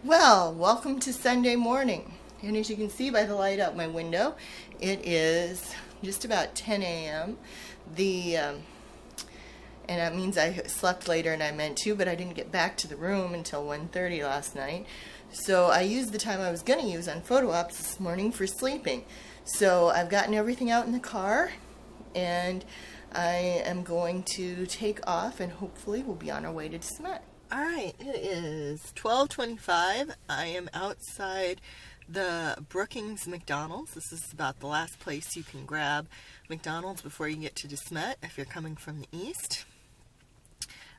Well, welcome to Sunday morning. And as you can see by the light out my window, it is just about 10 a.m. And that means I slept later than I meant to, but I didn't get back to the room until 1:30 last night. So I used the time I was going to use on photo ops this morning for sleeping. So I've gotten everything out in the car, and I am going to take off, and hopefully we'll be on our way to DeSmet. Alright, it is 12:25. I am outside the Brookings McDonald's. This is about the last place you can grab McDonald's before you get to DeSmet if you're coming from the east.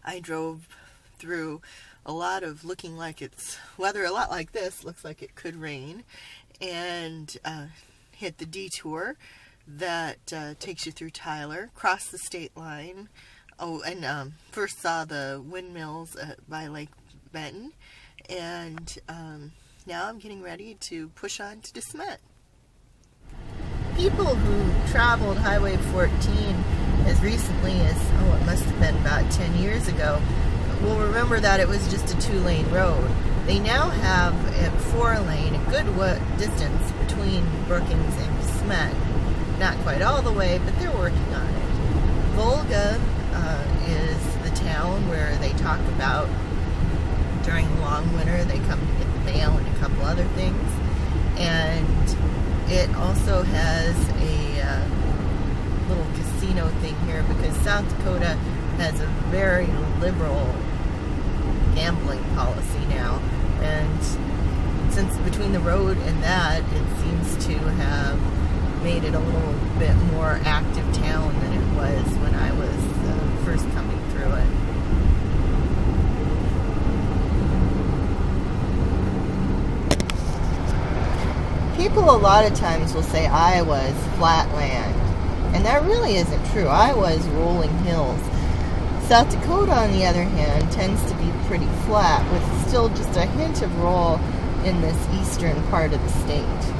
I drove through a lot of looking like it's weather a lot like this, looks like it could rain, and hit the detour that takes you through Tyler, crossed the state line. Oh, and first saw the windmills by Lake Benton, and now I'm getting ready to push on to DeSmet. People who traveled Highway 14 as recently as, it must have been about 10 years ago, will remember that it was just a two-lane road. They now have a four-lane, a good distance between Brookings and DeSmet. Not quite all the way, but they're working on it. Volga is the town where they talk about during the long winter they come to get the mail and a couple other things. And it also has a little casino thing here because South Dakota has a very liberal gambling policy now. And since between the road and that, it seems to have made it a little bit more active town than it was when I was first coming through it. People a lot of times will say Iowa is flat land, and that really isn't true. Iowa is rolling hills. South Dakota, on the other hand, tends to be pretty flat, with still just a hint of roll in this eastern part of the state.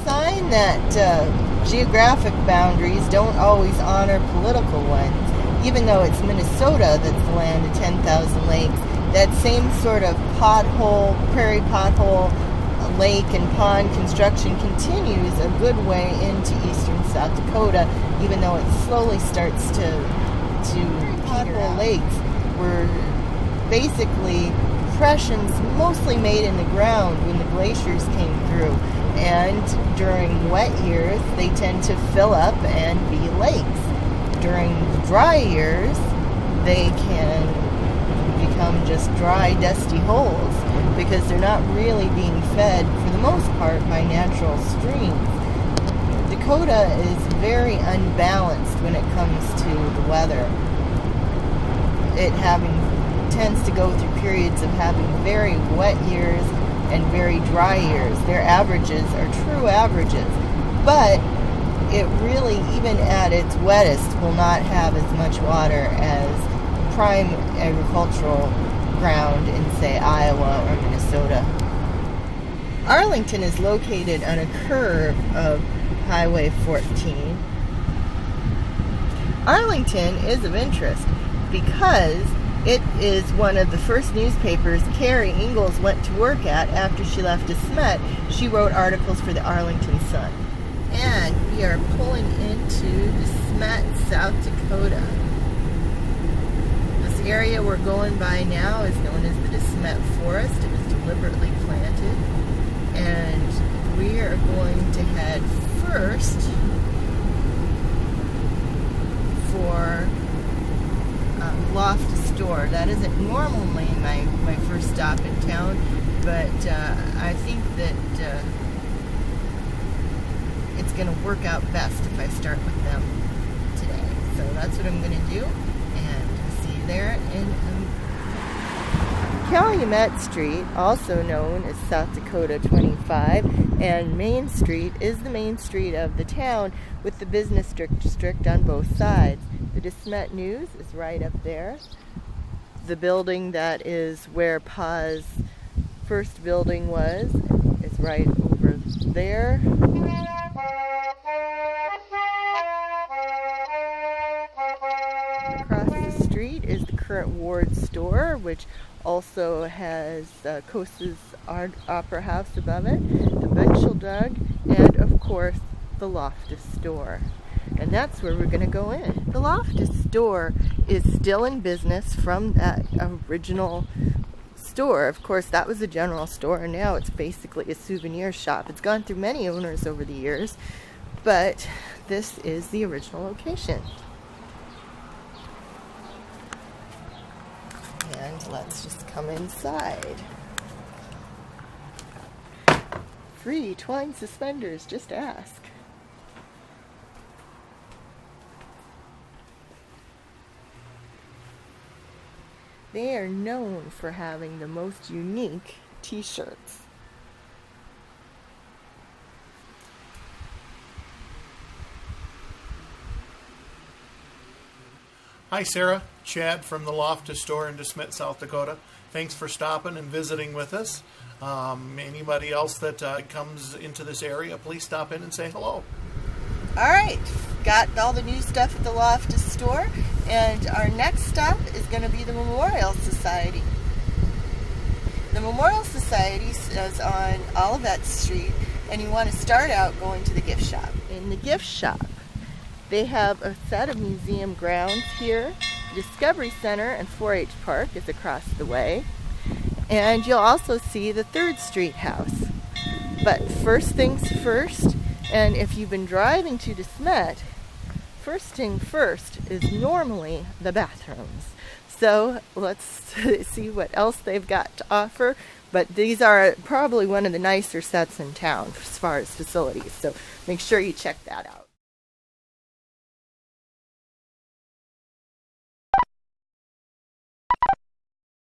Sign that geographic boundaries don't always honor political ones. Even though it's Minnesota that's the land of 10,000 lakes, that same sort of prairie pothole, lake and pond construction continues a good way into eastern South Dakota, even though it slowly starts to pothole lakes were basically depressions mostly made in the ground when the glaciers came through. And during wet years, they tend to fill up and be lakes. During dry years, they can become just dry, dusty holes because they're not really being fed, for the most part, by natural streams. Dakota is very unbalanced when it comes to the weather. It tends to go through periods of having very wet years and very dry years. Their averages are true averages, but it really, even at its wettest, will not have as much water as prime agricultural ground in, say, Iowa or Minnesota. Arlington is located on a curve of Highway 14. Arlington is of interest because it is one of the first newspapers Laura Ingalls went to work at after she left DeSmet. She wrote articles for the Arlington Sun. And we are pulling into DeSmet, South Dakota. This area we're going by now is known as the DeSmet Forest. It was deliberately planted. And we are going to head first for Loftus store. That isn't normally my first stop in town, but I think that it's going to work out best if I start with them today. So that's what I'm going to do, and I'll see you there in Calumet Street, also known as South Dakota 25, and Main Street is the main street of the town with the business district on both sides. The DeSmet News is right up there. The building that is where Pa's first building was is right over there. is the current Ward store, which also has Costa's Opera House above it, the Winchell Dug, and of course the Loftus store. And that's where we're going to go in. The Loftus store is still in business from that original store. Of course, that was a general store, and now it's basically a souvenir shop. It's gone through many owners over the years, but this is the original location. And let's just come inside. Free twine suspenders, just ask. They are known for having the most unique t-shirts. Hi Sarah, Chad from the Loftus store in DeSmet, South Dakota. Thanks for stopping and visiting with us. Anybody else that comes into this area, please stop in and say hello. All right, got all the new stuff at the Loftus store, and our next stop is going to be the Memorial Society. The Memorial Society is on Olivet Street, and you want to start out going to the gift shop. In the gift shop, they have a set of museum grounds here. Discovery Center and 4-H Park is across the way, and you'll also see the 3rd Street House. But first things first, and if you've been driving to DeSmet, first thing first is normally the bathrooms. So let's see what else they've got to offer. But these are probably one of the nicer sets in town as far as facilities. So make sure you check that out.